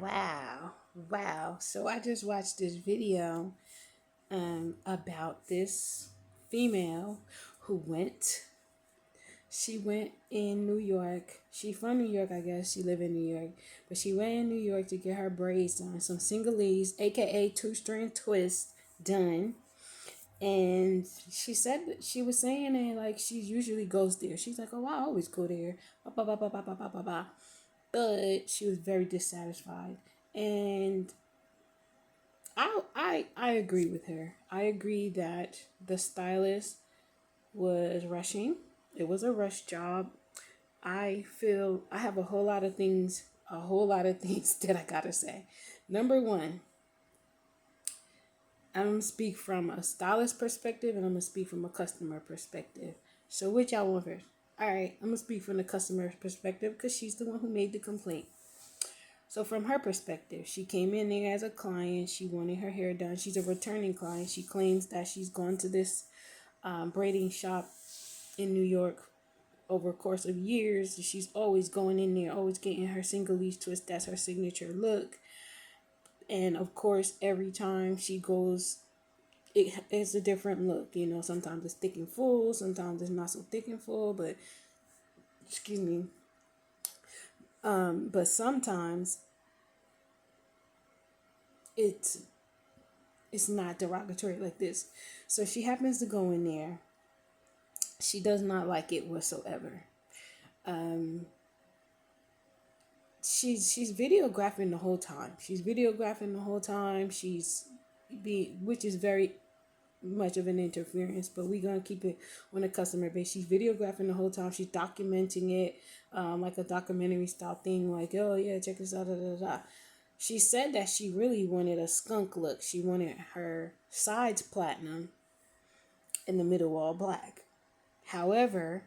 Wow. Wow. So I just watched this video about this female who went in New York. She from New York, I guess. She live in New York. But she went in New York to get her braids done. Some Singhalese, aka two-string twist done. And she said that she was saying that like she usually goes there. She's like, oh, I always go there. Ba, ba, ba, ba, ba, ba, ba, ba, ba. But she was very dissatisfied. And I agree with her. I agree that the stylist was rushing. It was a rush job. I feel I have a whole lot of things that I gotta say. Number one, I'm gonna speak from a stylist perspective and I'm gonna speak from a customer perspective. So which y'all want first? All right, I'm gonna speak from the customer perspective because she's the one who made the complaint. So from her perspective, she came in there as a client. She wanted her hair done. She's a returning client. She claims that she's gone to this braiding shop in New York over a course of years. She's always going in there, always getting her Singhalese twist. That's her signature look. And of course, every time she goes, it's a different look. You know, sometimes it's thick and full, sometimes it's not so thick and full. But excuse me. But sometimes it's it's not derogatory like this. So she happens to go in there. She does not like it whatsoever. Um, she's videographing the whole time. She's videographing the whole time. Which is very much of an interference, but we're gonna keep it on a customer base. She's videographing the whole time. She's documenting it, like a documentary style thing. Like, oh yeah, check this out. Da, da, da. She said that she really wanted a skunk look. She wanted her sides platinum and the middle all black. However,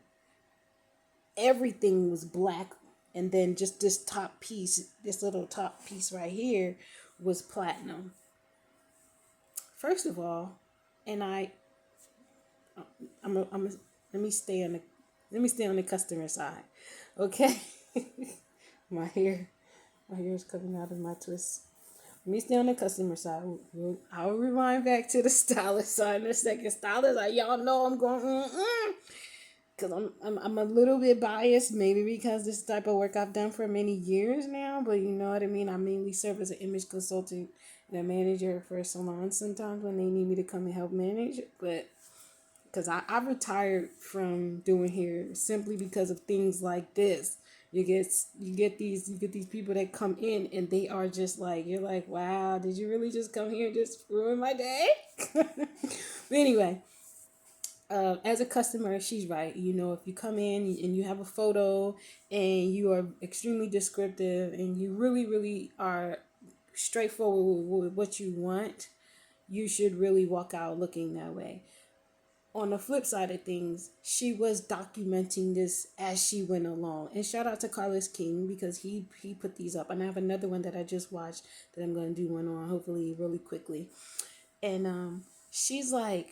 everything was black, and then just this top piece, this little top piece right here, was platinum. First of all, and I'm a, let me stay on the customer side, okay? my hair, my hair is coming out of my twist. Let me stay on the customer side. I'll rewind back to the stylist side in a second. Stylist, like y'all know, I'm going. Because I'm a little bit biased, maybe because this type of work I've done for many years now, but you know what I mean. I mainly serve as an image consultant and a manager for a salon sometimes when they need me to come and help manage. But because I retired from doing hair simply because of things like this. You get these people that come in and they are just like, you're like, wow, did you really just come here and just ruin my day? But anyway, as a customer, she's right. You know, if you come in and you have a photo and you are extremely descriptive and you really, really are straightforward with what you want, you should really walk out looking that way. On the flip side of things, she was documenting this as she went along. And shout out to Carlos King because he put these up. And I have another one that I just watched that I'm going to do one on hopefully really quickly. And she's like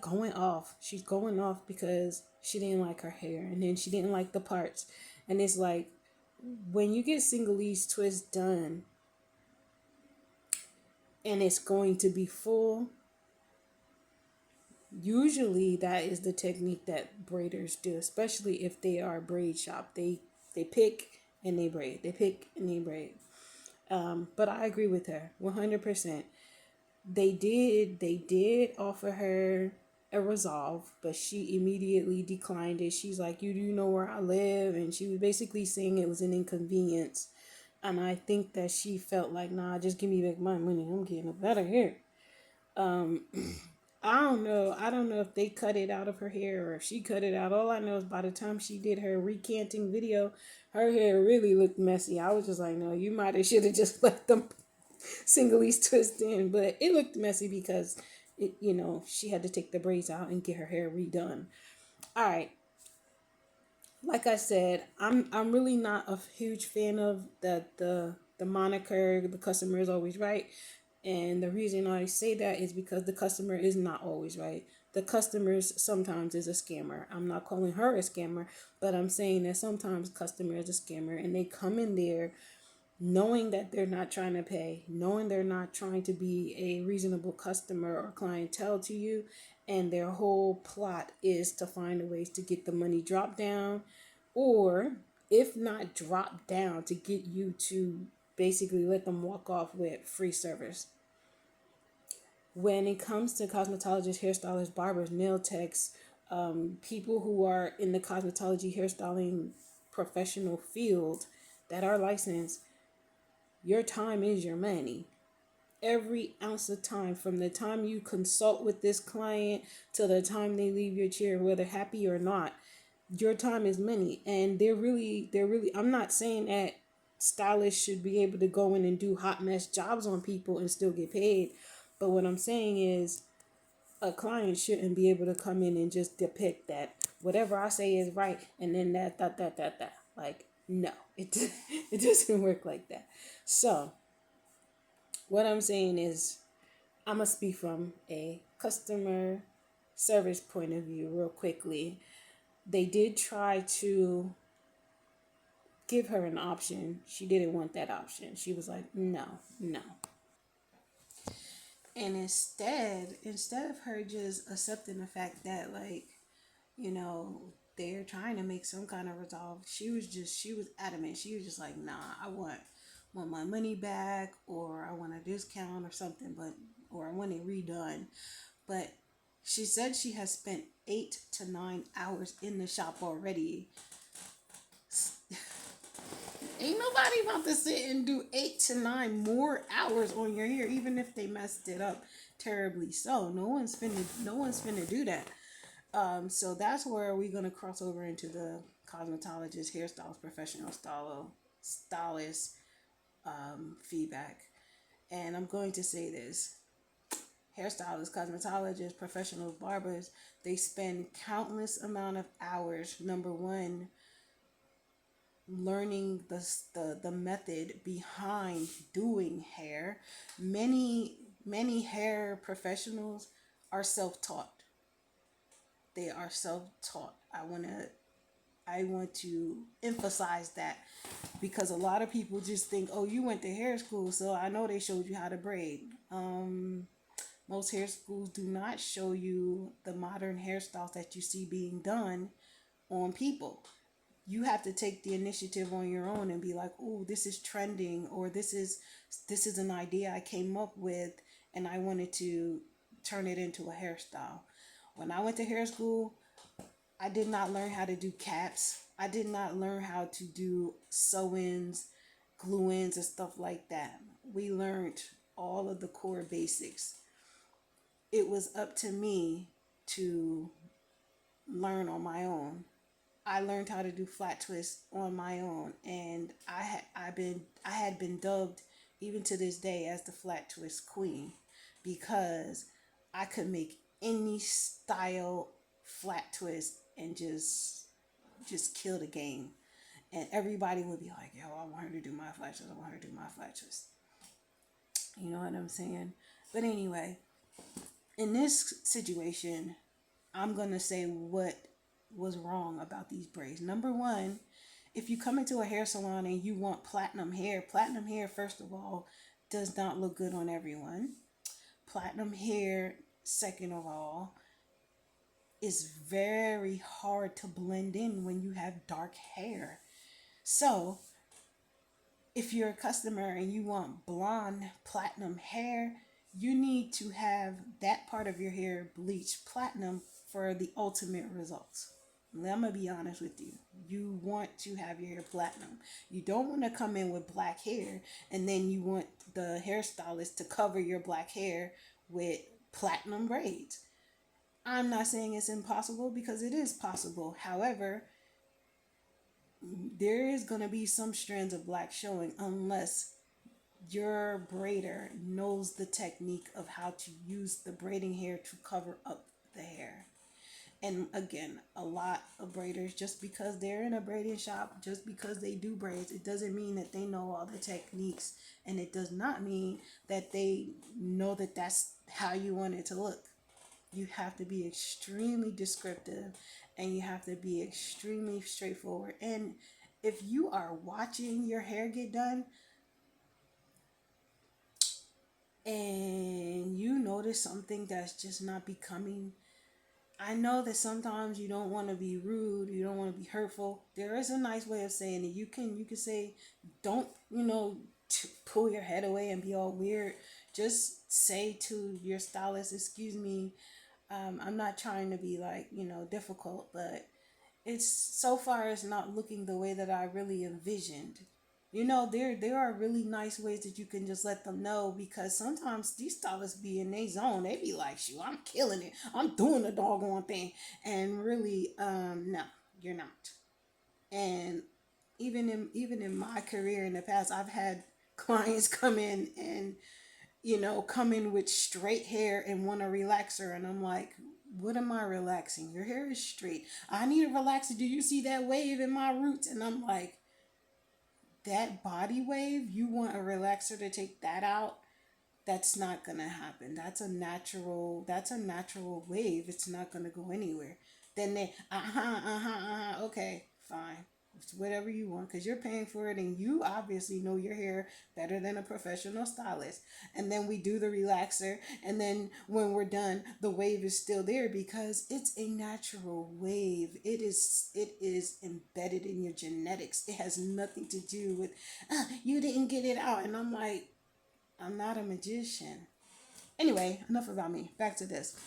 going off. She's going off because she didn't like her hair and then she didn't like the parts. And it's like when you get Singhalese twist done and it's going to be full, usually that is the technique that braiders do, especially if they are a braid shop. They pick and they braid. They pick and they braid. But I agree with her 100%. They did offer her a resolve, but she immediately declined it. She's like, you do know where I live, and she was basically saying it was an inconvenience. And I think that she felt like, nah, just give me back my money. I'm getting a better hair. Um, I don't know. I don't know if they cut it out of her hair or if she cut it out. All I know is by the time she did her recanting video, her hair really looked messy. I was just like, no, you might have should have just let them Singhalese twist in, but it looked messy because she had to take the braids out and get her hair redone. All right, like I said, I'm really not a huge fan of the moniker the customer is always right. And the reason I say that is because the customer is not always right. The customers sometimes is a scammer. I'm not calling her a scammer, but I'm saying that sometimes customer is a scammer and they come in there knowing that they're not trying to pay, knowing they're not trying to be a reasonable customer or clientele to you, and their whole plot is to find a ways to get the money dropped down, or if not drop down, to get you to basically let them walk off with free service. When it comes to cosmetologists, hairstylists, barbers, nail techs, people who are in the cosmetology hairstyling professional field that are licensed, your time is your money. Every ounce of time, from the time you consult with this client till the time they leave your chair, whether happy or not, your time is money. And they're really, I'm not saying that stylists should be able to go in and do hot mess jobs on people and still get paid. But what I'm saying is, a client shouldn't be able to come in and just depict that whatever I say is right, and then that. Like, no, it doesn't work like that. So what I'm saying is, I'm gonna speak from a customer service point of view real quickly. They did try to give her an option. She didn't want that option. She was like, no, no. And instead of her just accepting the fact that, like, you know, they're trying to make some kind of resolve, she was adamant. She was just like, nah, I want my money back, or I want a discount or something, but or I want it redone. But she said she has spent 8 to 9 hours in the shop already. Ain't nobody about to sit and do 8 to 9 more hours on your hair, even if they messed it up terribly. So no one's finna do that. So that's where we're gonna cross over into the cosmetologist, hairstylist, professional stylist feedback. And I'm going to say this: hairstylists, cosmetologists, professional barbers, they spend countless amount of hours. Number one, learning the method behind doing hair. Many hair professionals are self-taught. They are self-taught. I want to emphasize that, because a lot of people just think, oh, you went to hair school, so I know they showed you how to braid. Most hair schools do not show you the modern hairstyles that you see being done on people. You have to take the initiative on your own and be like, oh, this is trending, or this is an idea I came up with, and I wanted to turn it into a hairstyle. When I went to hair school, I did not learn how to do caps. I did not learn how to do sew-ins, glue-ins, and stuff like that. We learned all of the core basics. It was up to me to learn on my own. I learned how to do flat twists on my own, and I had been dubbed, even to this day, as the flat twist queen, because I could make any style flat twist and just kill the game. And everybody would be like, yo, I want her to do my flat twist. I want her to do my flat twist. You know what I'm saying? But anyway, in this situation, I'm going to say what was wrong about these braids. Number one, if you come into a hair salon and you want platinum hair, first of all, does not look good on everyone. Platinum hair, second of all, is very hard to blend in when you have dark hair. So, if you're a customer and you want blonde platinum hair, you need to have that part of your hair bleached platinum for the ultimate results. I'm gonna be honest with you. You want to have your hair platinum. You don't want to come in with black hair and then you want the hairstylist to cover your black hair with platinum braids. I'm not saying it's impossible, because it is possible. However, there is going to be some strands of black showing unless your braider knows the technique of how to use the braiding hair to cover up the hair. And again, a lot of braiders, just because they're in a braiding shop, just because they do braids, it doesn't mean that they know all the techniques, and it does not mean that they know that that's how you want it to look. You have to be extremely descriptive, and you have to be extremely straightforward. And if you are watching your hair get done, and you notice something that's just not becoming. I know that sometimes you don't want to be rude, you don't want to be hurtful. There is a nice way of saying it. You can say, don't, pull your head away and be all weird. Just say to your stylist, excuse me, I'm not trying to be like, difficult, but it's so far it's not looking the way that I really envisioned. There are really nice ways that you can just let them know, because sometimes these stylists be in their zone. They be like, shoot, I'm killing it. I'm doing the doggone thing. And really, no, you're not. And even in my career in the past, I've had clients come in and come in with straight hair and want a relaxer, and I'm like, what am I relaxing? Your hair is straight. I need a relaxer. Do you see that wave in my roots? And I'm like, that body wave, you want a relaxer to take that out? That's not gonna happen. That's a natural wave. It's not gonna go anywhere. Then they okay, fine. It's whatever you want, because you're paying for it and you obviously know your hair better than a professional stylist. And then we do the relaxer, and then when we're done, the wave is still there because it's a natural wave. It is embedded in your genetics. It has nothing to do with you didn't get it out. And I'm like, I'm not a magician. Anyway, enough about me. Back to this.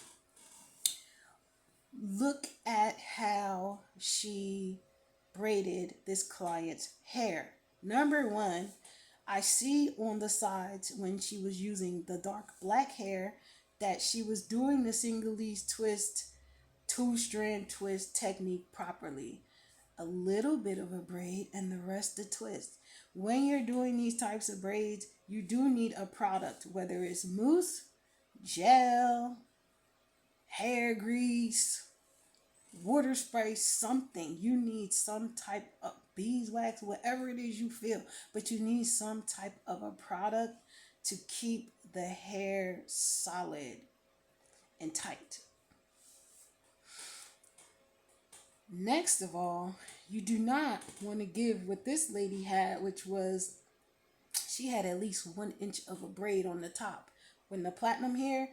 Look at how she braided this client's hair. Number one, I see on the sides when she was using the dark black hair that she was doing the Singhalese twist, two strand twist technique properly. A little bit of a braid and the rest a twist. When you're doing these types of braids, you do need a product, whether it's mousse, gel, hair grease, water spray, something. You need some type of beeswax, whatever it is you feel, but you need some type of a product to keep the hair solid and tight. Next of all, you do not want to give what this lady had, which was she had at least 1 inch of a braid on the top. When the platinum hair,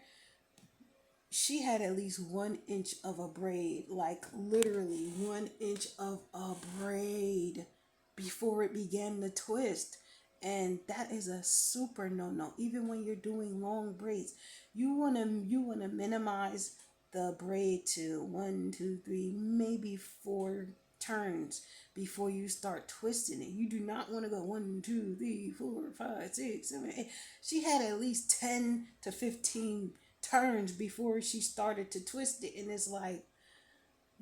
she had at least 1 inch of a braid, like literally 1 inch of a braid before it began to twist. And that is a super no. Even when you're doing long braids, you wanna minimize the braid to 1, 2, 3, maybe 4 turns before you start twisting it. You do not want to go 1, 2, 3, 4, 5, 6, 7, 8. She had at least 10 to 15 turns before she started to twist it, and it's like,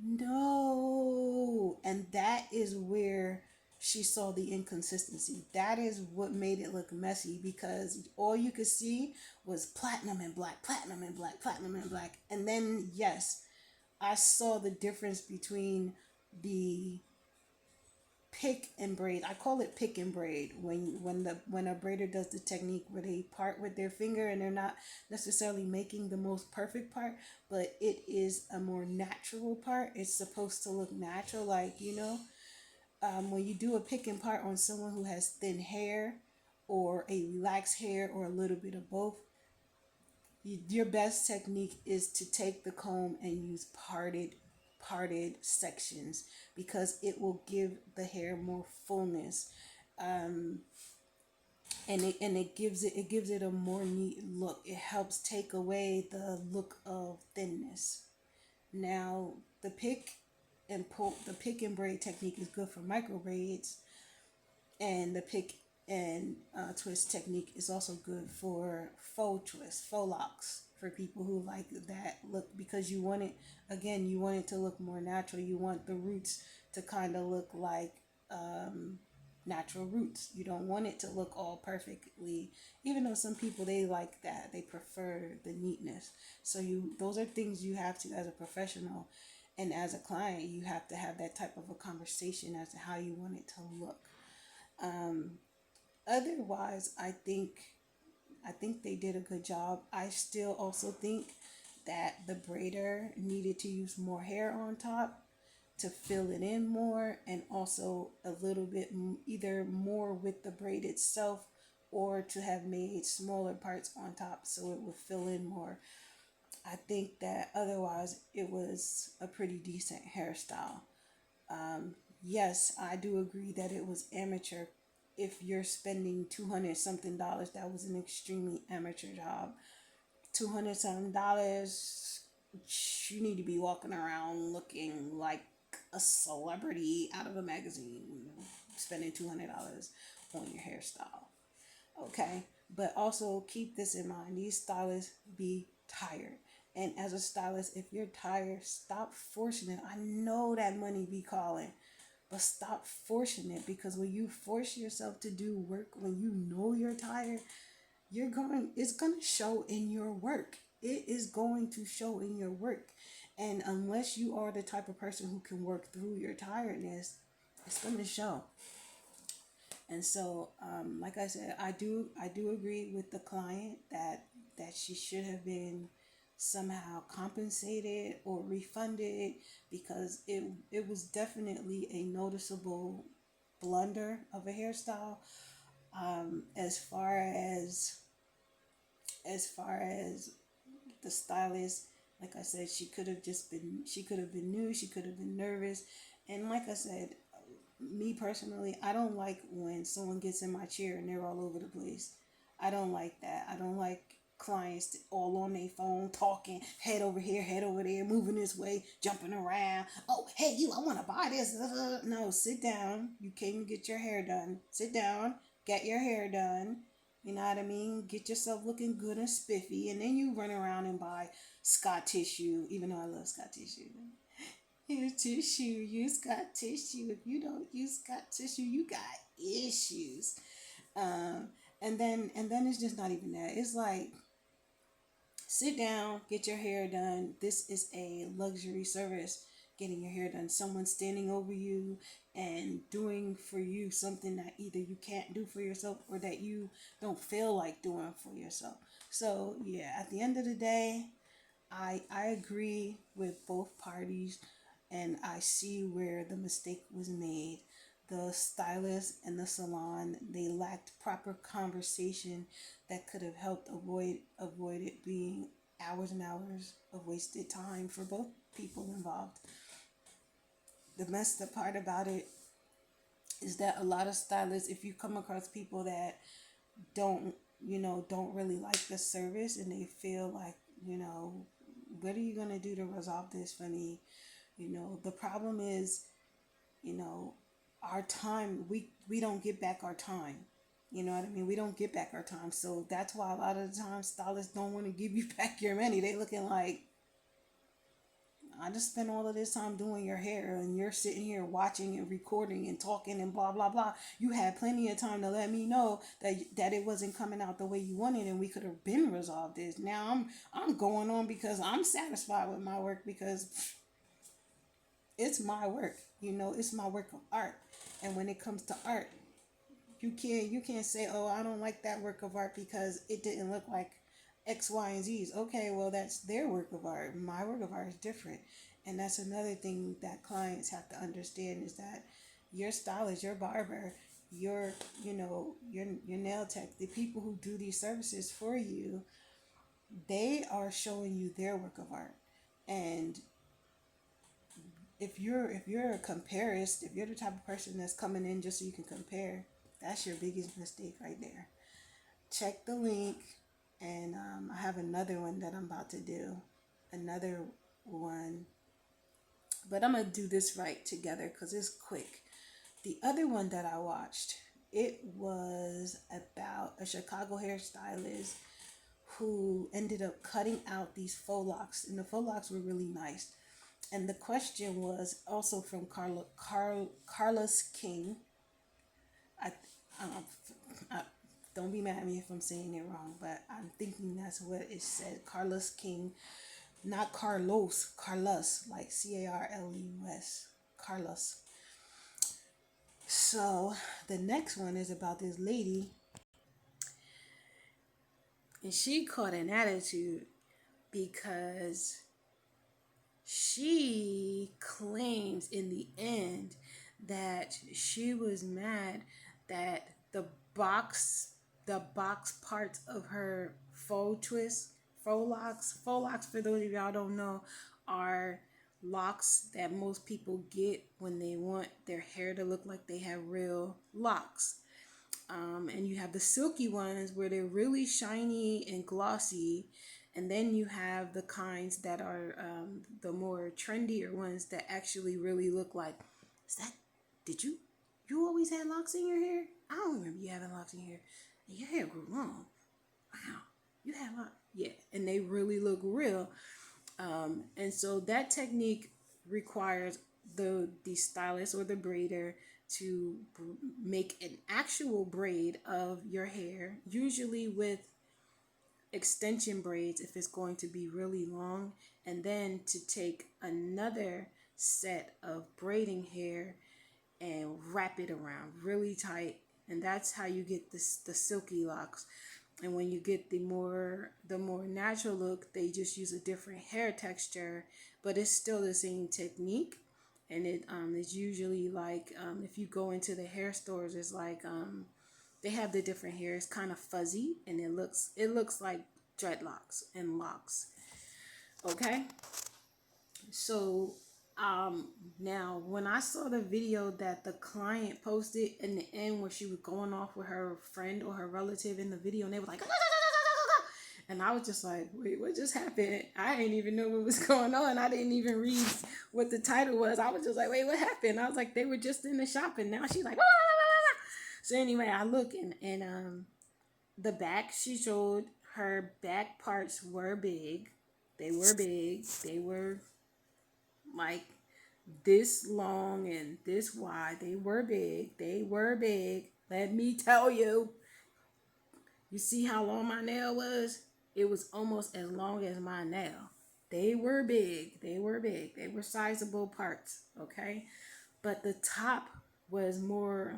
no. And that is where she saw the inconsistency. That is what made it look messy, because all you could see was platinum and black, platinum and black, platinum and black. And then, yes, I saw the difference between the pick and braid. I call it pick and braid when a braider does the technique where they part with their finger and they're not necessarily making the most perfect part, but it is a more natural part. It's supposed to look natural, like when you do a pick and part on someone who has thin hair or a relaxed hair or a little bit of both. Your best technique is to take the comb and use parted sections, because it will give the hair more fullness, um, and it gives it a more neat look. It helps take away the look of thinness. Now, the pick and braid technique is good for micro braids, and the pick and twist technique is also good for faux locks, for people who like that look, because you want it to look more natural. You want the roots to kind of look like natural roots. You don't want it to look all perfectly, even though some people, they like that, they prefer the neatness. So those are things you have to, as a professional and as a client, you have to have that type of a conversation as to how you want it to look. um, Otherwise, I think they did a good job. I still also think that the braider needed to use more hair on top to fill it in more, and also a little bit either more with the braid itself, or to have made smaller parts on top so it would fill in more. I think that otherwise it was a pretty decent hairstyle. Yes, I do agree that it was amateur. If you're spending 200 something dollars, that was an extremely amateur job. 200 something dollars, you need to be walking around looking like a celebrity out of a magazine, spending $200 on your hairstyle. Okay, but also keep this in mind, these stylists be tired. And as a stylist, if you're tired, stop forcing it. I know that money be calling, but stop forcing it, because when you force yourself to do work when you know you're tired, it's going to show in your work. It is going to show in your work. And unless you are the type of person who can work through your tiredness, it's going to show. And so, like I said, I do agree with the client that she should have been somehow compensated or refunded, because it was definitely a noticeable blunder of a hairstyle. As far as the stylist, like I said, she could have been new, she could have been nervous. And like I said, me personally, I don't like when someone gets in my chair and they're all over the place. I don't like that. I don't like clients all on their phone talking, head over here, head over there, moving this way, jumping around. Oh, hey, you, I want to buy this. No, sit down. You came to get your hair done. Sit down, get your hair done. You know what I mean? Get yourself looking good and spiffy, and then you run around and buy Scott tissue, even though I love Scott tissue. Here's tissue. Use Scott tissue. If you don't use Scott tissue, you got issues. Um, and then it's just not even that. It's like, sit down, get your hair done. This is a luxury service. Getting your hair done. Someone standing over you and doing for you something that either you can't do for yourself or that you don't feel like doing for yourself. So yeah, at the end of the day, I agree with both parties, and I see where the mistake was made. The stylist and the salon, they lacked proper conversation that could have helped avoid it being hours and hours of wasted time for both people involved. The messed up part about it is that a lot of stylists, if you come across people that don't don't really like the service, and they feel like, what are you going to do to resolve this for me? The problem is, you know our time, we don't get back our time. You know what I mean? We don't get back our time. So that's why a lot of the time stylists don't want to give you back your money. They looking like, I just spent all of this time doing your hair, and you're sitting here watching and recording and talking and blah blah blah. You had plenty of time to let me know that it wasn't coming out the way you wanted, and we could have been resolved this. Now I'm going on because I'm satisfied with my work, because it's my work. It's my work of art. And when it comes to art, you can't say, oh, I don't like that work of art because it didn't look like X, Y, and Z's. Okay, well, that's their work of art. My work of art is different. And that's another thing that clients have to understand, is that your stylist, your barber, your nail tech, the people who do these services for you, they are showing you their work of art. And if you're a comparist, if you're the type of person that's coming in just so you can compare, that's your biggest mistake right there. Check the link, and I have another one that I'm about to do, another one, but I'm gonna do this right together because it's quick. The other one that I watched, it was about a Chicago hairstylist who ended up cutting out these faux locks, and the faux locks were really nice. And the question was also from Carlos King. I, um, I don't be mad at me if I'm saying it wrong, but I'm thinking that's what it said. Carlos King, not Carlos, Carlos, like Carlus, Carlos. So the next one is about this lady, and she caught an attitude because she claims in the end that she was mad that the box the box parts of her faux twist, faux locks. Faux locks, for those of y'all don't know, are locks that most people get when they want their hair to look like they have real locks. And you have the silky ones where they're really shiny and glossy. And then you have the kinds that are the more trendier ones that actually really look like, is that, did you always had locks in your hair? I don't remember you having locks in your hair. And your hair grew long. Wow, you had locks. Yeah, and they really look real. And so that technique requires the stylist or the braider to make an actual braid of your hair, usually with extension braids if it's going to be really long, and then to take another set of braiding hair and wrap it around really tight, and that's how you get this the silky locks. And when you get the more natural look, they just use a different hair texture, but it's still the same technique. And it is usually like, if you go into the hair stores, it's like, they have the different hair. It's kind of fuzzy, and it looks like dreadlocks and locks. Okay, so now when I saw the video that the client posted in the end where she was going off with her friend or her relative in the video, and they were like, and I was just like, wait, what just happened? I didn't even know what was going on. I didn't even read what the title was. I was just like, wait, what happened? I was like, they were just in the shop, and now she's like, so anyway, I look, and the back, she showed her back parts were big. They were big. They were like this long and this wide. They were big. They were big. Let me tell you. You see how long my nail was? It was almost as long as my nail. They were big. They were big. They were sizable parts. Okay. But the top was more,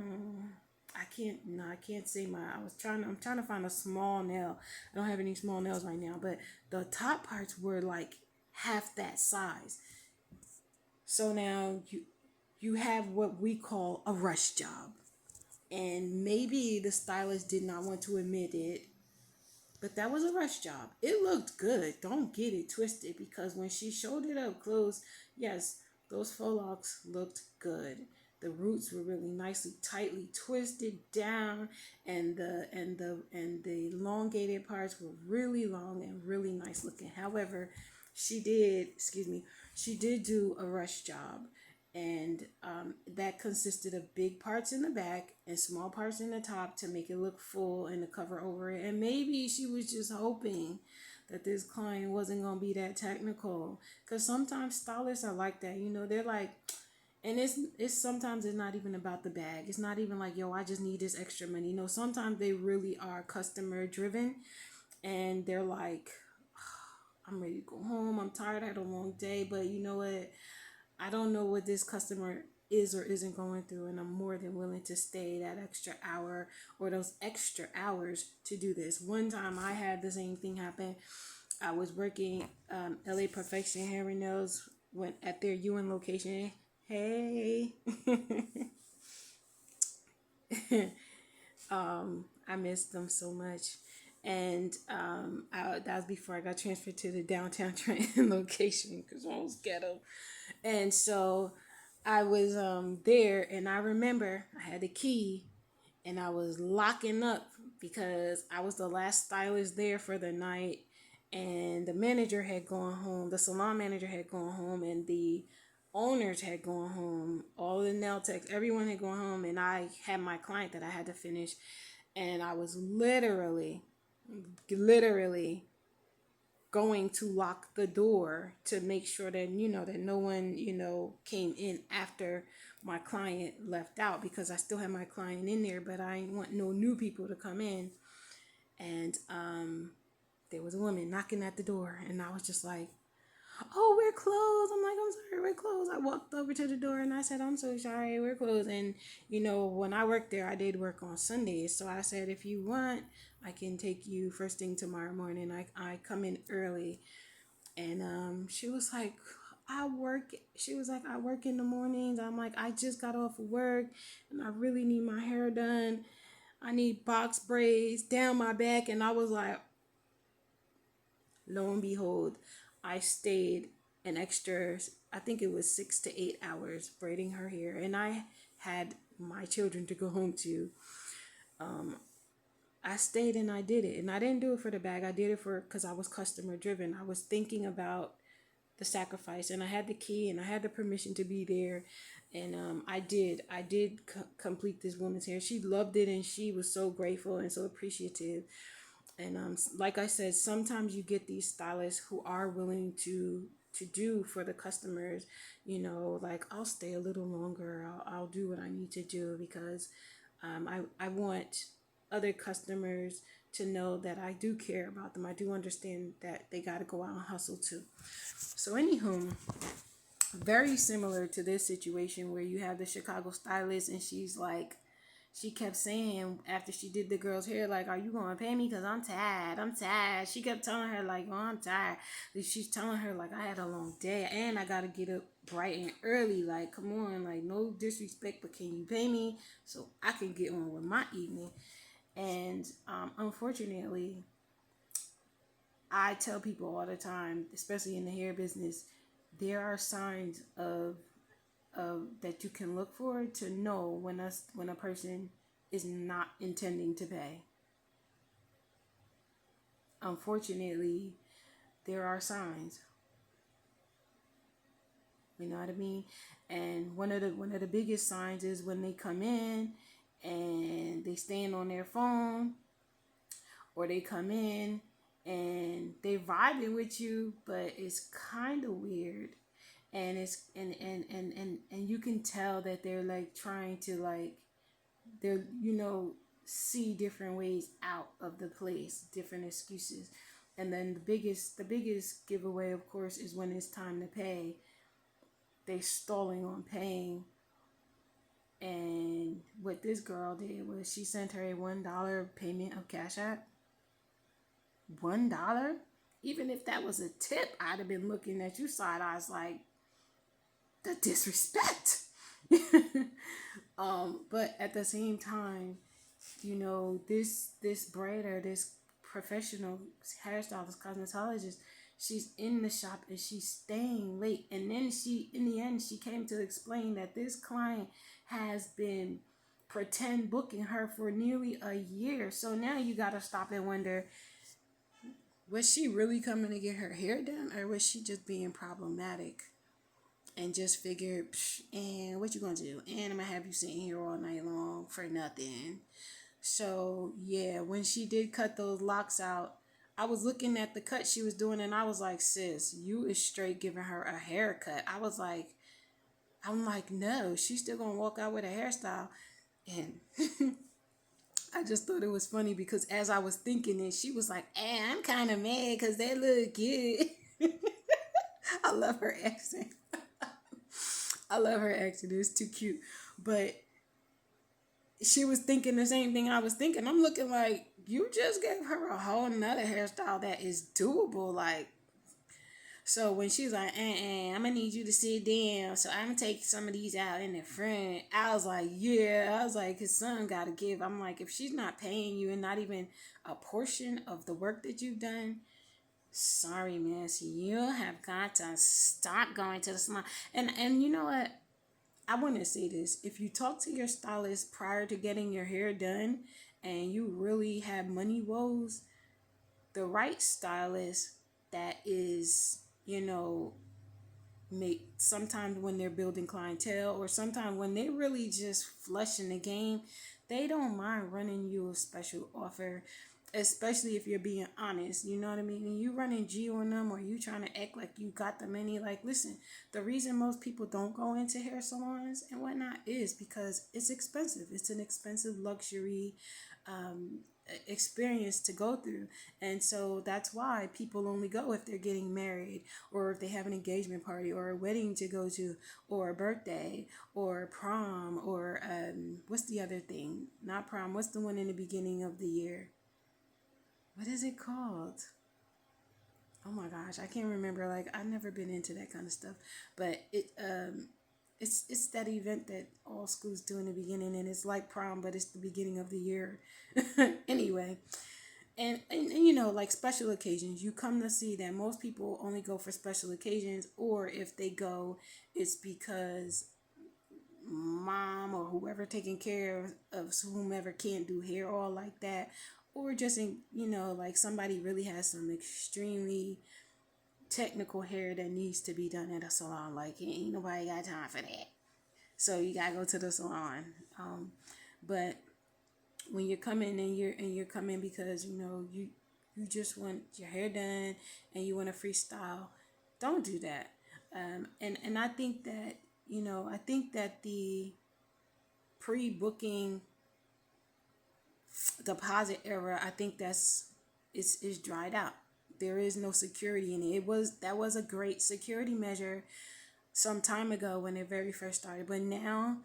I can't say I'm trying to find a small nail. I don't have any small nails right now, but the top parts were like half that size. So now you have what we call a rush job. And maybe the stylist did not want to admit it, but that was a rush job. It looked good. Don't get it twisted, because when she showed it up close, yes, those faux locks looked good. The roots were really nicely, tightly twisted down, and the elongated parts were really long and really nice looking. However, she did do a rush job, and that consisted of big parts in the back and small parts in the top to make it look full and to cover over it. And maybe she was just hoping that this client wasn't going to be that technical, because sometimes stylists are like that. They're like, and it's sometimes it's not even about the bag. It's not even like, yo, I just need this extra money. Sometimes they really are customer driven, and they're like, I'm ready to go home. I'm tired. I had a long day, but you know what? I don't know what this customer is or isn't going through, and I'm more than willing to stay that extra hour or those extra hours to do this. One time I had the same thing happen. I was working LA Perfection Hair and Nails, went at their UN location. Hey. I missed them so much. And that was before I got transferred to the downtown Trenton location, because I was ghetto. And so I was there, and I remember I had the key, and I was locking up because I was the last stylist there for the night, and the manager had gone home. The salon manager had gone home, and the owners had gone home. All the nail techs, everyone had gone home, and I had my client that I had to finish, and I was literally going to lock the door to make sure that that no one came in after my client left out, because I still had my client in there, but I didn't want no new people to come in. And there was a woman knocking at the door, and I was just like, oh, we're closed. I'm like, I'm sorry, we're closed. I walked over to the door and I said, I'm so sorry, we're closed. And, when I worked there, I did work on Sundays. So I said, if you want, I can take you first thing tomorrow morning. I come in early. And she was like, I work in the mornings. I'm like, I just got off of work and I really need my hair done. I need box braids down my back. And I was like, lo and behold, I stayed an extra, I think it was 6 to 8 hours braiding her hair. And I had my children to go home to. I stayed and I did it. And I didn't do it for the bag. I did it for because I was customer driven. I was thinking about the sacrifice, and I had the key and I had the permission to be there. And I did complete this woman's hair. She loved it and she was so grateful and so appreciative. And like I said, sometimes you get these stylists who are willing to do for the customers, like I'll stay a little longer. I'll do what I need to do because I want other customers to know that I do care about them. I do understand that they got to go out and hustle too. So, anywho, very similar to this situation where you have the Chicago stylist and she kept saying after she did the girl's hair, like, are you going to pay me? Because I'm tired. I'm tired. She kept telling her, like, oh, I'm tired. She's telling her, like, I had a long day and I got to get up bright and early. Like, come on, like, no disrespect, but can you pay me so I can get on with my evening? And unfortunately, I tell people all the time, especially in the hair business, there are signs of that you can look for to know when a person is not intending to pay. Unfortunately, there are signs. You know what I mean? And one of the biggest signs is when they come in and they stand on their phone, or they come in and they vibing with you, but it's kind of weird. And it's and you can tell that they're like trying to like they're see different ways out of the place, different excuses. And then the biggest giveaway, of course, is when it's time to pay. They stalling on paying. And what this girl did was she sent her a $1 payment of Cash App. $1? Even if that was a tip, I'd have been looking at you side eyes like, the disrespect. But at the same time, this braider, this professional hairstylist, cosmetologist, she's in the shop and she's staying late. And then in the end, she came to explain that this client has been pretend booking her for nearly a year. So now you gotta stop and wonder, was she really coming to get her hair done, or was she just being problematic and just figured, and what you gonna do? And I'm gonna have you sitting here all night long for nothing. So yeah, when she did cut those locks out, I was looking at the cut she was doing and I was like, sis, you is straight giving her a haircut. I'm like, no, she's still gonna walk out with a hairstyle. And I just thought it was funny because as I was thinking it, she was like, I'm kind of mad because they look cute. I love her accent. I love her accent. It's too cute. But she was thinking the same thing I was thinking. I'm looking like, you just gave her a whole nother hairstyle that is doable. Like, so when she's like, I'm gonna need you to sit down, so I'm gonna take some of these out in the front. I was like, yeah. I was like, his son gotta give. I'm like, if she's not paying you and not even a portion of the work that you've done, sorry, miss, you have got to stop going to the salon. And you know what? I want to say this. If you talk to your stylist prior to getting your hair done and you really have money woes, the right stylist that is, make sometimes when they're building clientele or sometimes when they really just flushing the game, they don't mind running you a special offer, especially if you're being honest. You know what I mean? And you running G on them or you trying to act like you got the money. Like, listen, the reason most people don't go into hair salons and whatnot is because it's expensive. It's an expensive luxury experience to go through. And so that's why people only go if they're getting married or if they have an engagement party or a wedding to go to or a birthday or prom or what's the other thing? Not prom. What's the one in the beginning of the year? What is it called? Oh my gosh, I can't remember. Like, I've never been into that kind of stuff. But it's that event that all schools do in the beginning, and it's like prom, but it's the beginning of the year. Anyway, and you know, like special occasions, you come to see that most people only go for special occasions, or if they go, it's because mom or whoever taking care of whomever can't do hair all like that, or just in, you know, like somebody really has some extremely technical hair that needs to be done at a salon. Like ain't nobody got time for that, so you gotta go to the salon. But when you're coming and you're coming because you know you just want your hair done and you want to freestyle, don't do that. And I think that, you know, I think that the pre-booking deposit era, I think that's is dried out. There is no security in it. That was a great security measure some time ago when it very first started, but now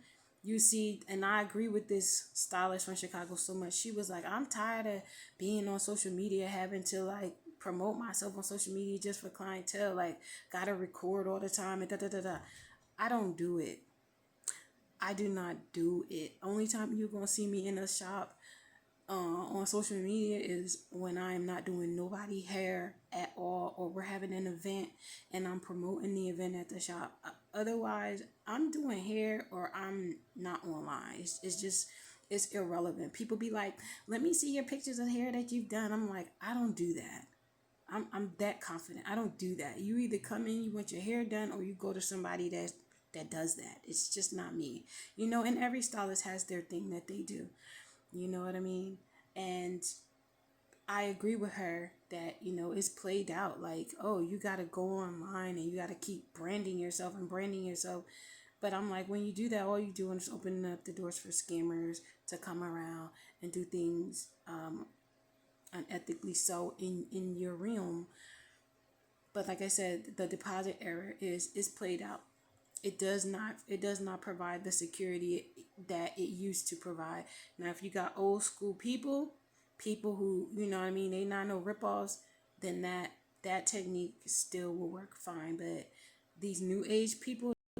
you see, and I agree with this stylist from Chicago so much. She was like, I'm tired of being on social media, having to like promote myself on social media just for clientele, like gotta record all the time and da da da da. I don't do it. I do not do it. Only time you're gonna see me in a shop on social media is when I am not doing nobody hair at all, or we're having an event and I'm promoting the event at the shop. Otherwise, I'm doing hair or I'm not online. It's just, it's irrelevant. People be like, let me see your pictures of hair that you've done. I'm like, I don't do that. I'm that confident. I don't do that. You either come in, you want your hair done, or you go to somebody that does that. It's just not me. You know, and every stylist has their thing that they do. You know what I mean? And I agree with her that, you know, it's played out like, oh, you got to go online and you got to keep branding yourself and branding yourself. But I'm like, when you do that, all you do is open up the doors for scammers to come around and do things unethically so in your realm. But like I said, the deposit error is played out. It does not provide the security that it used to provide. Now if you got old school people who, you know what I mean, they not no ripoffs, then that technique still will work fine. But these new age people